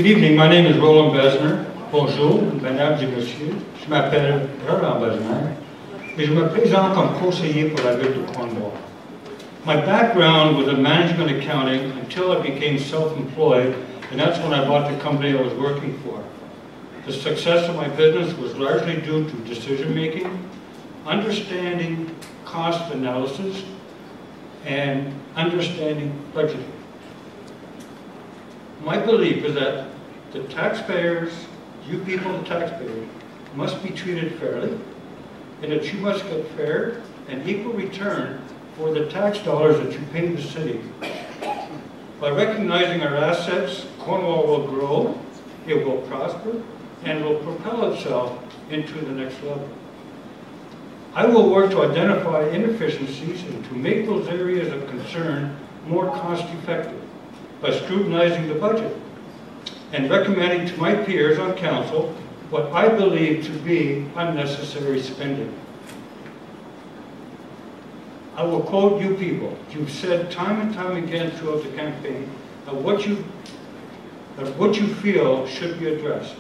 Good evening, my name is Roland Besner. Bonjour, mesdames et messieurs. Je m'appelle Roland Besner et je me présente comme conseiller pour la ville de Cornwall. My background was in management accounting until I became self-employed, and that's when I bought the company I was working for. The success of my business was largely due to decision-making, understanding cost analysis, and understanding budgeting. My belief is that the taxpayers, you people, the taxpayers, must be treated fairly, and that you must get fair and equal return for the tax dollars that you pay the city. By recognizing our assets, Cornwall will grow, it will prosper, and will propel itself into the next level. I will work to identify inefficiencies and to make those areas of concern more cost-effective by scrutinizing the budget and recommending to my peers on council what I believe to be unnecessary spending. I will quote you people. You've said time and time again throughout the campaign of what you feel should be addressed.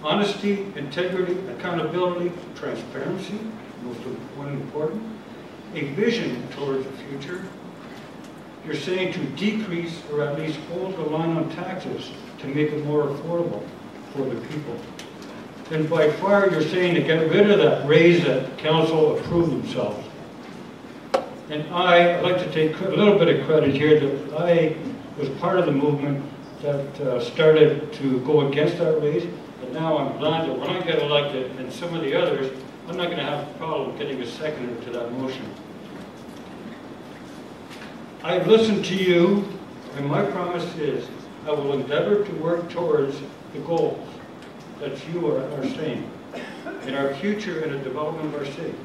Honesty, integrity, accountability, transparency, most important, a vision towards the future. You're saying to decrease or at least hold the line on taxes to make it more affordable for the people. And by far you're saying to get rid of that raise that council approved themselves. And I'd like to take a little bit of credit here that I was part of the movement that started to go against that raise. And now I'm glad that when I get elected and some of the others, I'm not going to have a problem getting a seconder to that motion. I've listened to you, and my promise is I will endeavor to work towards the goals that you are saying in our future and the development of our city.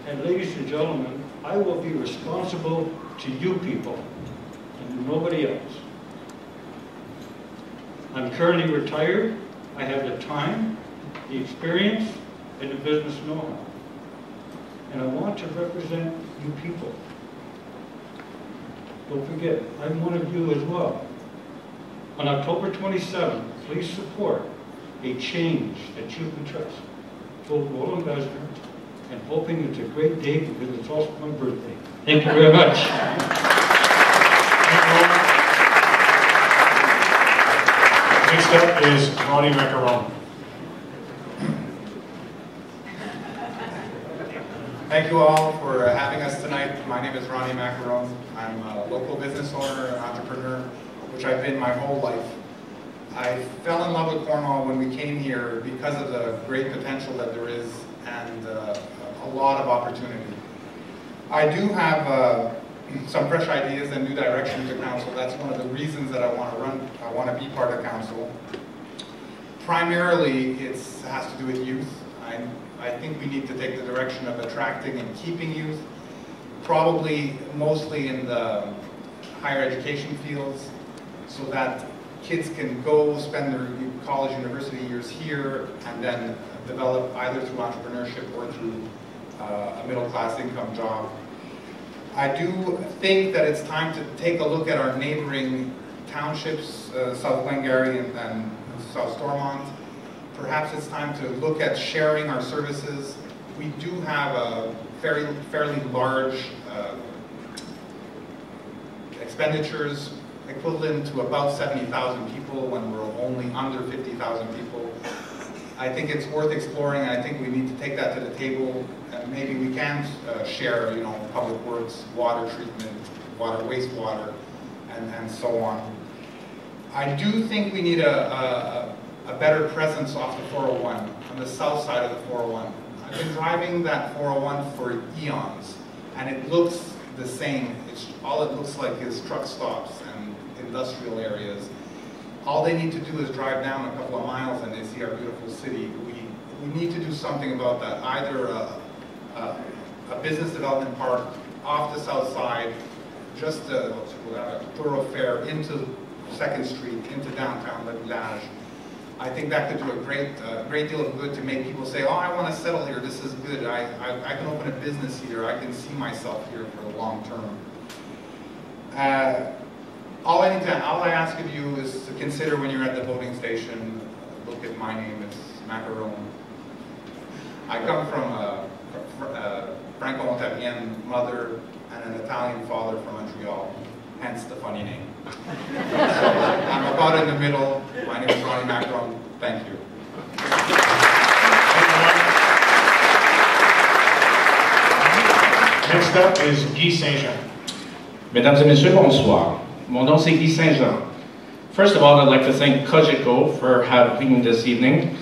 And ladies and gentlemen, I will be responsible to you people and nobody else. I'm currently retired. I have the time, the experience, and the business know-how. And I want to represent you people. Don't forget, I'm one of you as well. On October 27th, please support a change that you can trust. Vote Roland Besner, and hoping it's a great day because it's also my birthday. Thank you very much. Next up is Ronnie Macarone. Thank you all for having us tonight. My name is Ronnie Macarone. I'm a local business owner and entrepreneur, which I've been my whole life. I fell in love with Cornwall when we came here because of the great potential that there is and a lot of opportunity. I do have some fresh ideas and new direction to council. That's one of the reasons that I want to run. I want to be part of council. Primarily, it has to do with youth. I think we need to take the direction of attracting and keeping youth, probably mostly in the higher education fields, so that kids can go spend their college, university years here and then develop either through entrepreneurship or through a middle-class income job. I do think that it's time to take a look at our neighboring townships, South Glengarry and South Stormont. Perhaps it's time to look at sharing our services. We do have a fairly large expenditures equivalent to about 70,000 people when we're only under 50,000 people. I think it's worth exploring, and I think we need to take that to the table, and maybe we can share, public works, water treatment, wastewater, and so on. I do think we need a better presence off the 401, on the south side of the 401. I've been driving that 401 for eons, and it looks the same. All it looks like is truck stops and industrial areas. All they need to do is drive down a couple of miles and they see our beautiful city. We need to do something about that. Either a business development park off the south side, just a thoroughfare into 2nd Street, into downtown Le Village. I think that could do a great deal of good to make people say, oh, I want to settle here, this is good, I can open a business here, I can see myself here for the long term. all I ask of you is to consider when you're at the voting station, look at my name, it's Macarone. I come from a Franco-Ontarian mother and an Italian father from Montreal, hence the funny name. So I'm about in the middle. My name is Ronnie Macarone. Thank you. Next up is Guy Saint-Jean. Mesdames et messieurs, bonsoir. Mon nom c'est Guy Saint-Jean. First of all, I'd like to thank Cogeco for having me this evening.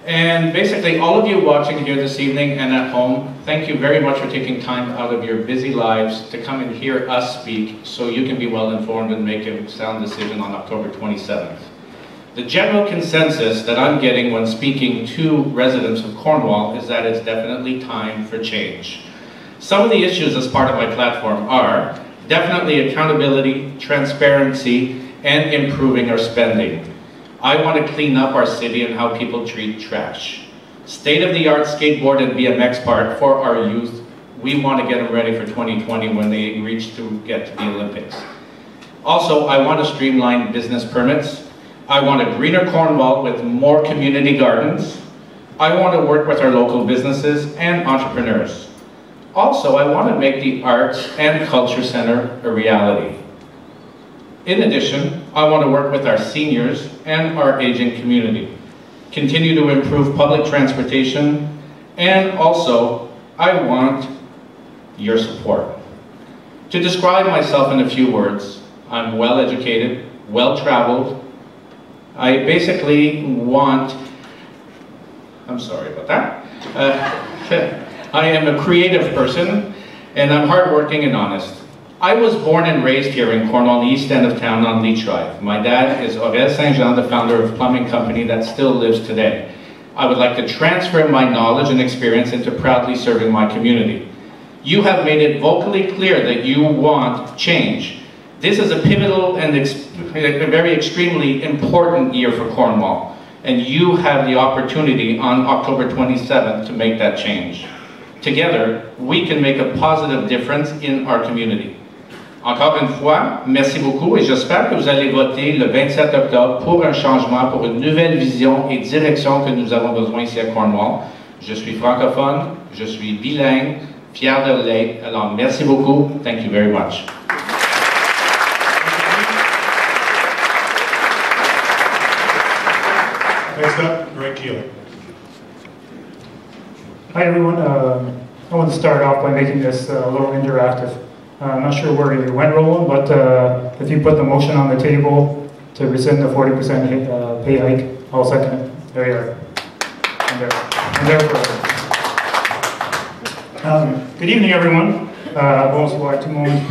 And basically, all of you watching here this evening and at home, thank you very much for taking time out of your busy lives to come and hear us speak so you can be well informed and make a sound decision on October 27th. The general consensus that I'm getting when speaking to residents of Cornwall is that it's definitely time for change. Some of the issues as part of my platform are definitely accountability, transparency, and improving our spending. I want to clean up our city and how people treat trash. State-of-the-art skateboard and BMX park for our youth. We want to get them ready for 2020 when they reach to get to the Olympics. Also, I want to streamline business permits. I want a greener Cornwall with more community gardens. I want to work with our local businesses and entrepreneurs. Also, I want to make the Arts and Culture Center a reality. In addition, I want to work with our seniors and our aging community, continue to improve public transportation, and also, I want your support. To describe myself in a few words, I'm well-educated, well-traveled. I basically want, I'm sorry about that. I am a creative person, and I'm hardworking and honest. I was born and raised here in Cornwall, the east end of town on Leach Drive. My dad is Aurel Saint-Jean, the founder of a plumbing company that still lives today. I would like to transfer my knowledge and experience into proudly serving my community. You have made it vocally clear that you want change. This is a pivotal and a very extremely important year for Cornwall, and you have the opportunity on October 27th to make that change. Together, we can make a positive difference in our community. Encore une fois, merci beaucoup et j'espère que vous allez voter le 27 octobre pour un changement, pour une nouvelle vision et direction que nous avons besoin ici à Cornwall. Je suis francophone, je suis bilingue, fier de l'être, alors merci beaucoup, thank you very much. Next up, Greg Kielec. Hi everyone, I want to start off by making this a little interactive. I'm not sure where you went, Roland, but if you put the motion on the table to rescind the 40% pay hike, I'll second it. There you are. I'm there for it. Good evening everyone. Bonsoir tout le monde.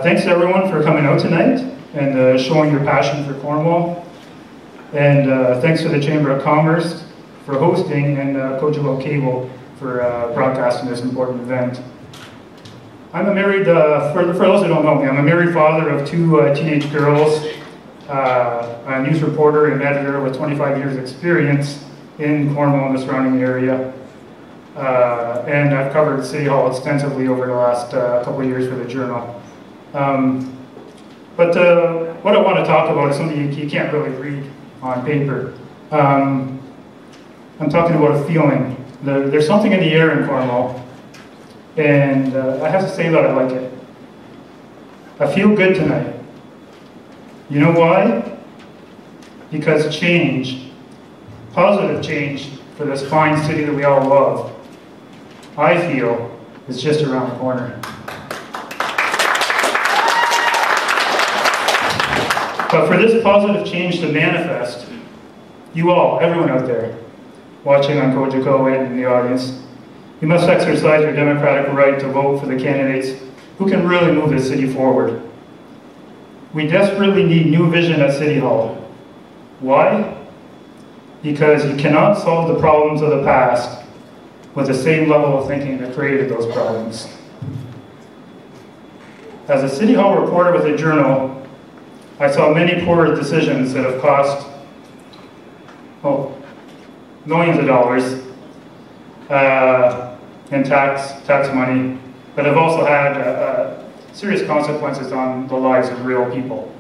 Thanks everyone for coming out tonight and showing your passion for Cornwall. And thanks to the Chamber of Commerce for hosting and Cogeco Cable for broadcasting this important event. I'm a married, for those who don't know me, I'm a married father of two teenage girls, a news reporter and editor with 25 years experience in Cornwall and the surrounding area. And I've covered City Hall extensively over the last couple of years for the Journal. But what I want to talk about is something you can't really read on paper. I'm talking about a feeling. There's something in the air in Cornwall, and I have to say that I like it. I feel good tonight. You know why? Because change, positive change for this fine city that we all love, I feel is just around the corner. But for this positive change to manifest, you all, everyone out there, watching on Cogeco and in the audience, you must exercise your democratic right to vote for the candidates who can really move this city forward. We desperately need new vision at City Hall. Why? Because you cannot solve the problems of the past with the same level of thinking that created those problems. As a City Hall reporter with the Journal, I saw many poor decisions that have cost millions of dollars in tax money, but have also had serious consequences on the lives of real people.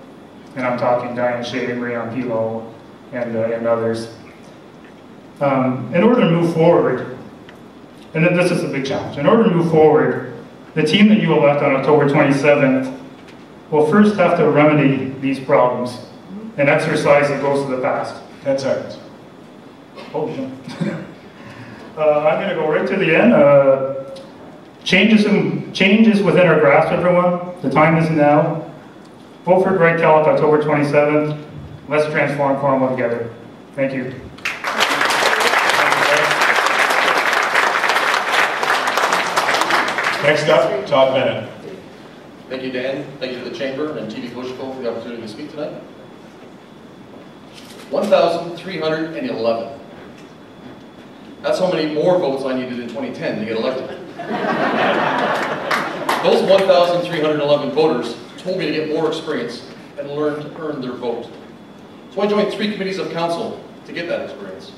And I'm talking Diane Shea, Marianne Pilo, and others. In order to move forward, and then this is a big challenge, in order to move forward, the team that you elect on October 27th will first have to remedy these problems and exercise that goes to the past. 10 seconds. Oh, I'm going to go right to the end. Changes within our grasp, everyone. The time is now. Vote for Greg Kielec October 27th. Let's transform Cornwall together. Thank you. Next up, Todd Bennett. Thank you, Dan. Thank you to the Chamber and TV Coach Co for the opportunity to speak tonight. 1,311. That's how many more votes I needed in 2010 to get elected. Those 1,311 voters told me to get more experience and learn to earn their vote. So I joined 3 committees of council to get that experience.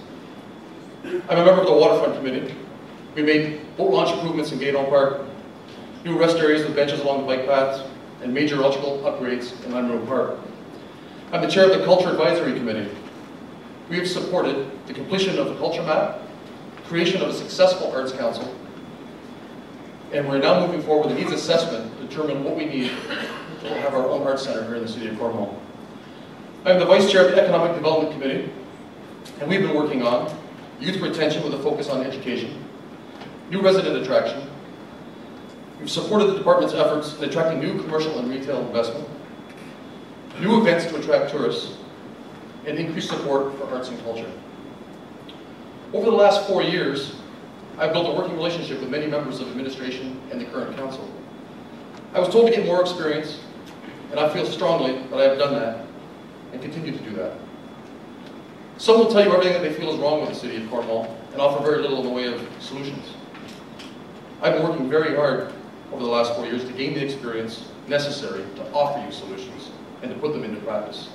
I'm a member of the Waterfront Committee. We made boat launch improvements in Gayton Park, new rest areas with benches along the bike paths, and major electrical upgrades in Monroe Park. I'm the chair of the Culture Advisory Committee. We have supported the completion of the Culture Map, creation of a successful Arts Council, and we're now moving forward with a needs assessment to determine what we need to have our own arts center here in the city of Cornwall. I'm the vice chair of the Economic Development Committee, and we've been working on youth retention with a focus on education, new resident attraction. We've supported the department's efforts in attracting new commercial and retail investment, new events to attract tourists, and increased support for arts and culture. Over the last 4 years, I've built a working relationship with many members of administration and the current council. I was told to get more experience, and I feel strongly that I have done that and continue to do that. Some will tell you everything that they feel is wrong with the city of Cornwall and offer very little in the way of solutions. I've been working very hard over the last 4 years to gain the experience necessary to offer you solutions and to put them into practice.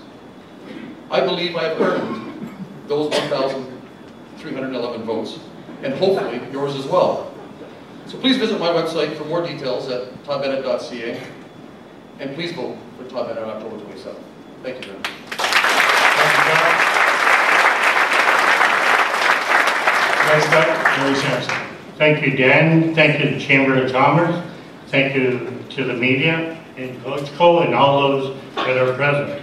I believe I have earned those 1,311 votes, and hopefully yours as well. So please visit my website for more details at toddbennett.ca, and please vote for Todd Bennett on October 27th. Thank you very much. Next up, Jerry Samson. Thank you, Dan. Thank you to the Chamber of Commerce. Thank you to the media and Coach Co and all those that are present.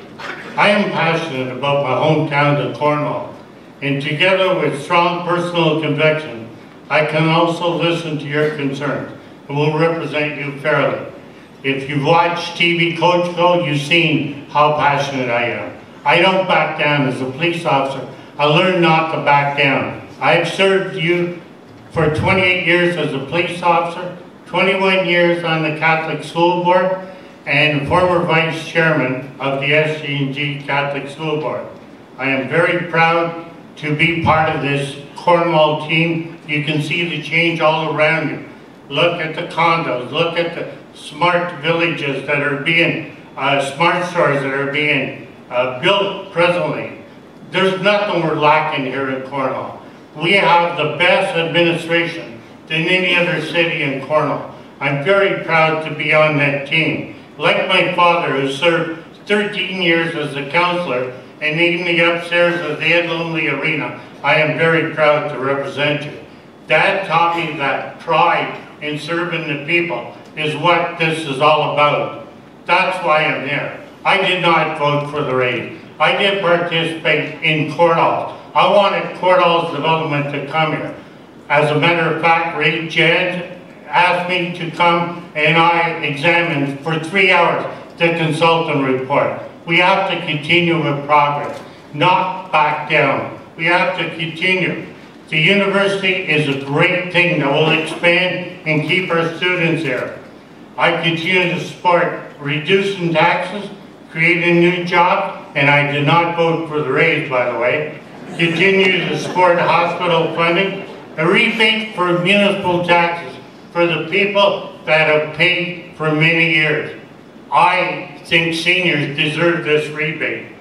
I am passionate about my hometown of Cornwall, and together with strong personal conviction, I can also listen to your concerns and will represent you fairly. If you've watched TV Coach Co, you've seen how passionate I am. I don't back down as a police officer. I learned not to back down. I've served you for 28 years as a police officer, 21 years on the Catholic School Board, and former vice chairman of the SC&G Catholic School Board. I am very proud to be part of this Cornwall team. You can see the change all around you. Look at the condos, look at the smart villages that are being, smart stores that are being built presently. There's nothing we're lacking here in Cornwall. We have the best administration than any other city in Cornwall. I'm very proud to be on that team. Like my father, who served 13 years as a councillor and in the upstairs of the Ed Lonely Arena, I am very proud to represent you. Dad taught me that pride in serving the people is what this is all about. That's why I'm here. I did not vote for the raid. I did participate in Court Halls. I wanted Court Halls development to come here. As a matter of fact, Ray Jed asked me to come and I examined for 3 hours the consultant report. We have to continue with progress, not back down. We have to continue. The university is a great thing that will expand and keep our students here. I continue to support reducing taxes, creating new jobs, and I did not vote for the raise, by the way. Continue to support hospital funding, a rebate for municipal taxes for the people that have paid for many years. I think seniors deserve this rebate.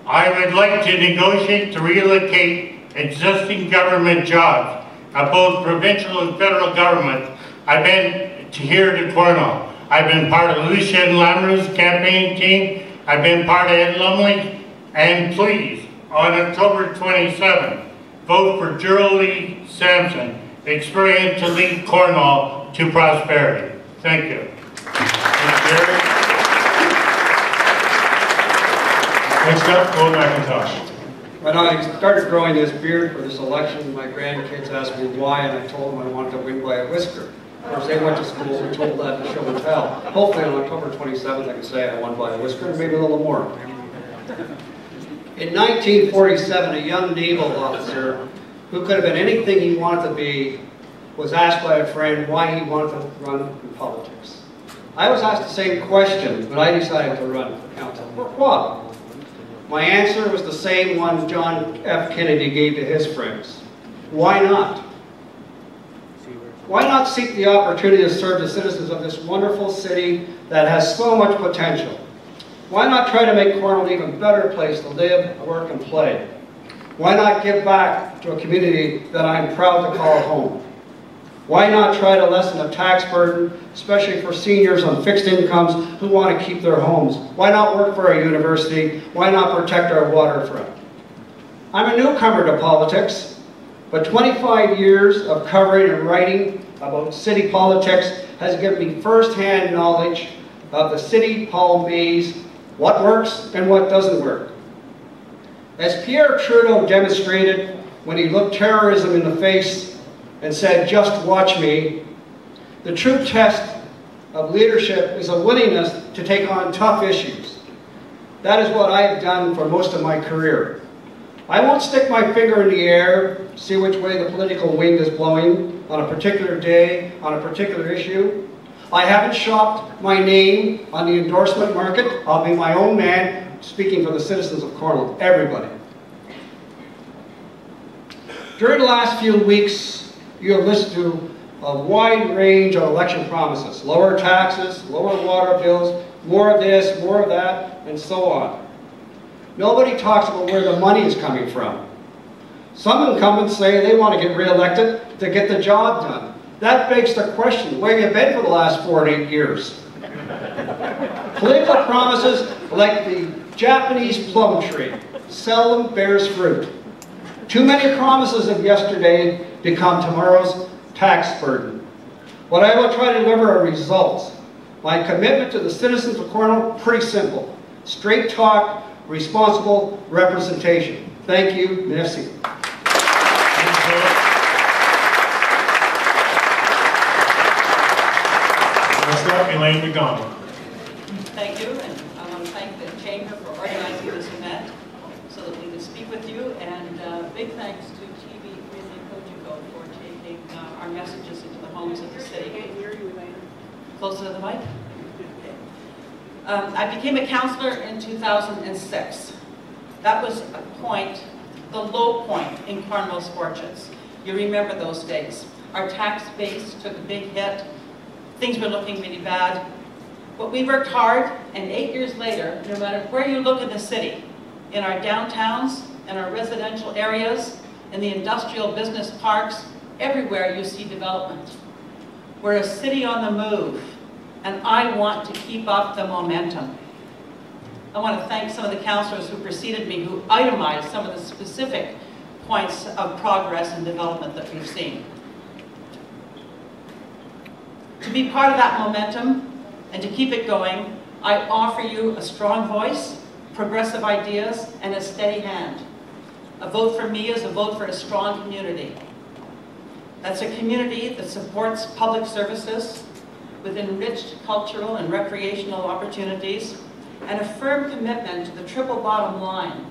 I would like to negotiate to relocate existing government jobs at both provincial and federal government. I've been here to Cornwall. I've been part of Lucia and Lamoureux's campaign team. I've been part of Ed Lumley. And please, on October 27th, vote for Julie Samson, experience to lead Cornwall to prosperity. Thank you. Next up, Old McIntosh. When I started growing this beard for this election, my grandkids asked me why, and I told them I wanted to win by a whisker. Of course, they went to school and told that to show and tell. Hopefully on October 27th, I can say I won by a whisker, and maybe a little more. In 1947, a young naval officer who could have been anything he wanted to be was asked by a friend why he wanted to run in politics. I was asked the same question, but I decided to run for council. Pourquoi? My answer was the same one John F. Kennedy gave to his friends. Why not? Why not seek the opportunity to serve the citizens of this wonderful city that has so much potential? Why not try to make Cornwall an even better place to live, work, and play? Why not give back to a community that I'm proud to call home? Why not try to lessen the tax burden, especially for seniors on fixed incomes who want to keep their homes? Why not work for our university? Why not protect our waterfront? I'm a newcomer to politics, but 25 years of covering and writing about city politics has given me first-hand knowledge of the city Paul maze, what works and what doesn't work. As Pierre Trudeau demonstrated when he looked terrorism in the face and said, "Just watch me," the true test of leadership is a willingness to take on tough issues. That is what I have done for most of my career. I won't stick my finger in the air, see which way the political wind is blowing on a particular day, on a particular issue. I haven't shopped my name on the endorsement market. I'll be my own man, speaking for the citizens of Cornwall, everybody. During the last few weeks, you have listened to a wide range of election promises. Lower taxes, lower water bills, more of this, more of that, and so on. Nobody talks about where the money is coming from. Some incumbents say they want to get re-elected to get the job done. That begs the question, where have you been for the last 4 to 8 years? Political promises like the Japanese plum tree seldom bears fruit. Too many promises of yesterday become tomorrow's tax burden. What I will try to deliver are results. My commitment to the citizens of Cornwall, pretty simple. Straight talk, responsible representation. Thank you. Merci. Next up, Elaine MacDonald. Thank you, and I want to thank the Chamber for organizing this event so that we can speak with you, and big thanks to TV Kielec for taking our messages into the homes of the city. I can't hear you, Elaine. Closer to the mic? Okay. I became a councillor in 2006. That was a point, the low point in Cornwall's fortunes. You remember those days. Our tax base took a big hit. Things were looking really bad. But we worked hard, and 8 years later, no matter where you look in the city, in our downtowns, in our residential areas, in the industrial business parks, everywhere you see development. We're a city on the move, and I want to keep up the momentum. I want to thank some of the councillors who preceded me, who itemized some of the specific points of progress and development that we've seen. To be part of that momentum and to keep it going, I offer you a strong voice, progressive ideas, and a steady hand. A vote for me is a vote for a strong community. That's a community that supports public services with enriched cultural and recreational opportunities, and a firm commitment to the triple bottom line,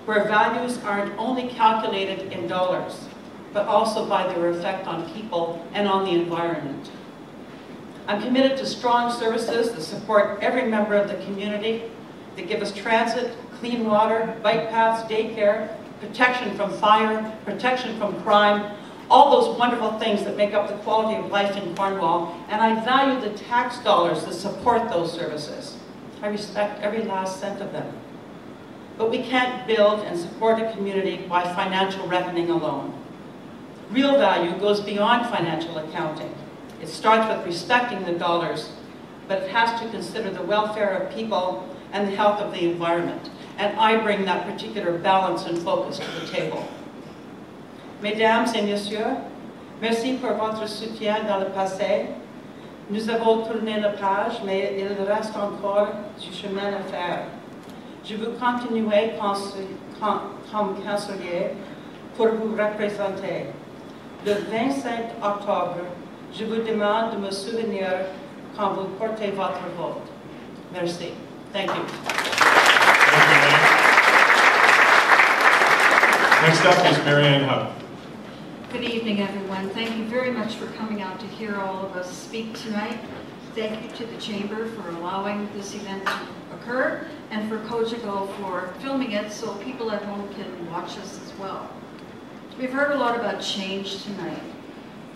where values aren't only calculated in dollars, but also by their effect on people and on the environment. I'm committed to strong services that support every member of the community, that give us transit, clean water, bike paths, daycare, protection from fire, protection from crime, all those wonderful things that make up the quality of life in Cornwall, and I value the tax dollars that support those services. I respect every last cent of them. But we can't build and support a community by financial reckoning alone. Real value goes beyond financial accounting. It starts with respecting the dollars, but it has to consider the welfare of people and the health of the environment. And I bring that particular balance and focus to the table. Mesdames et messieurs, merci pour votre soutien dans le passé. Nous avons tourné la page, mais il reste encore du chemin à faire. Je veux continuer comme conseiller pour vous représenter. Le 25 octobre, je vous demande de me souvenir quand vous portez votre vote. Merci. Thank you. Thank you, Elaine. Next up is Marianne Hub. Good evening, everyone. Thank you very much for coming out to hear all of us speak tonight. Thank you to the Chamber for allowing this event to occur, and for Cogeco for filming it so people at home can watch us as well. We've heard a lot about change tonight.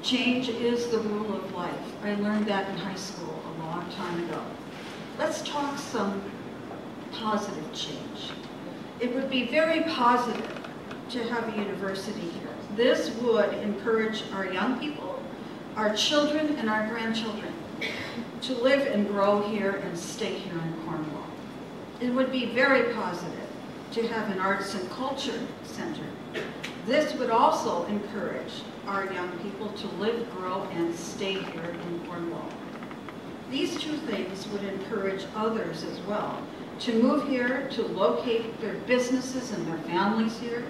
Change is the rule of life. I learned that in high school a long time ago. Let's talk some positive change. It would be very positive to have a university here. This would encourage our young people, our children, and our grandchildren to live and grow here and stay here in Cornwall. It would be very positive to have an arts and culture center. This would also encourage our young people to live, grow, and stay here in Cornwall. These two things would encourage others as well to move here, to locate their businesses and their families here,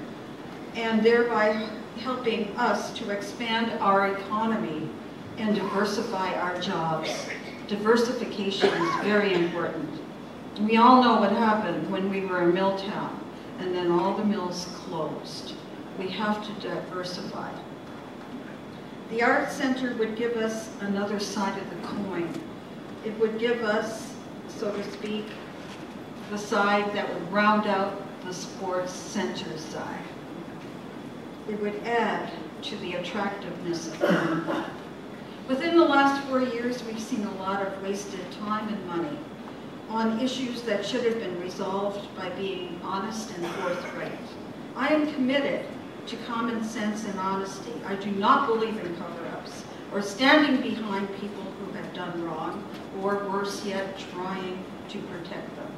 and thereby helping us to expand our economy and diversify our jobs. Diversification is very important. We all know what happened when we were a mill town, and then all the mills closed. We have to diversify. The Arts Center would give us another side of the coin. It would give us, so to speak, the side that would round out the sports center side. It would add to the attractiveness of Cornwall. Within the last 4 years, we've seen a lot of wasted time and money on issues that should have been resolved by being honest and forthright. I am committed to common sense and honesty. I do not believe in cover-ups or standing behind people who have done wrong, or worse yet, trying to protect them.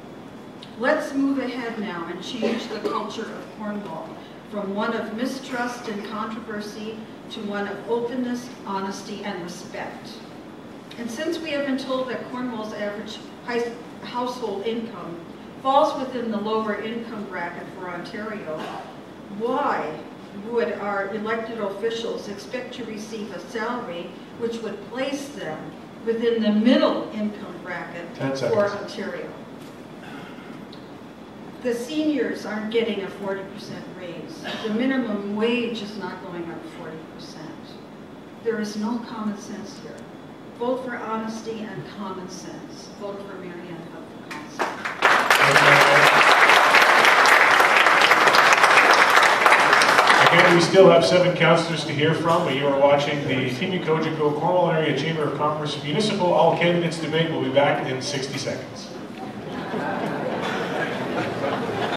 Let's move ahead now and change the culture of Cornwall from one of mistrust and controversy to one of openness, honesty, and respect. And since we have been told that Cornwall's average household income falls within the lower income bracket for Ontario, why would our elected officials expect to receive a salary which would place them within the middle income bracket for Ontario? The seniors aren't getting a 40% raise. The minimum wage is not going up 40%. There is no common sense here. Vote for honesty and common sense. Vote for Marianne Hub for council. Again, we still have 7 councillors to hear from, but you are watching the Team Cogeco Cornwall Area Chamber of Commerce Municipal All Candidates Debate. We'll be back in 60 seconds.